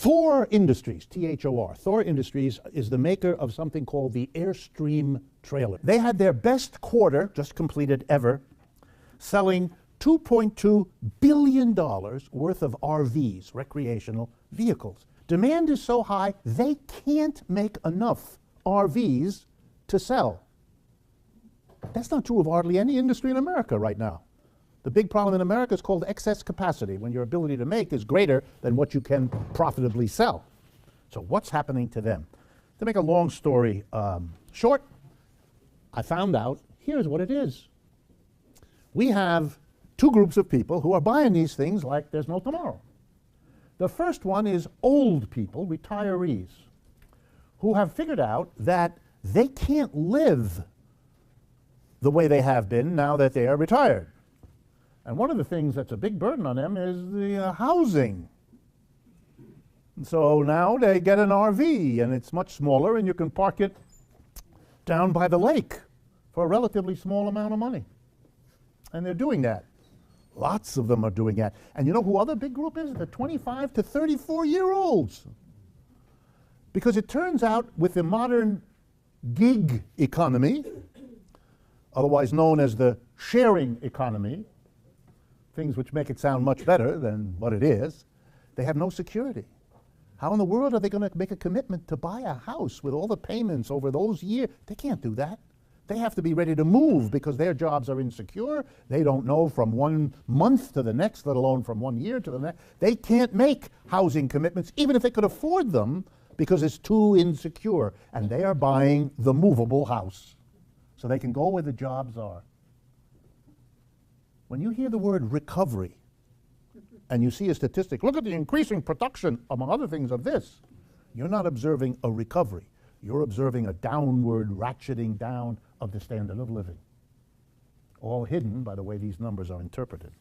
THOR Industries, T-H-O-R, THOR Industries is the maker of something called the Airstream Trailer. They had their best quarter, just completed ever, selling $2.2 billion worth of RVs, recreational vehicles. Demand is so high, they can't make enough RVs to sell. That's not true of hardly any industry in America right now. The big problem in America is called excess capacity, when your ability to make is greater than what you can profitably sell. So what's happening to them? To make a long story short, I found out, here's what it is. We have two groups of people who are buying these things like there's no tomorrow. The first one is old people, retirees, who have figured out that they can't live the way they have been now that they are retired. And one of the things that's a big burden on them is the housing. And so now they get an RV, and it's much smaller, and you can park it down by the lake for a relatively small amount of money. And they're doing that. Lots of them are doing that. And you know who other big group is? The 25 to 34-year-olds. Because it turns out with the modern gig economy, otherwise known as the sharing economy, things which make it sound much better than what it is, they have no security. How in the world are they going to make a commitment to buy a house with all the payments over those years? They can't do that. They have to be ready to move because their jobs are insecure. They don't know from 1 month to the next, let alone from 1 year to the next. They can't make housing commitments, even if they could afford them, because it's too insecure. And they are buying the movable house so they can go where the jobs are. When you hear the word recovery and you see a statistic, look at the increasing production, among other things, of this, you're not observing a recovery. You're observing a downward ratcheting down of the standard of living, all hidden by the way these numbers are interpreted.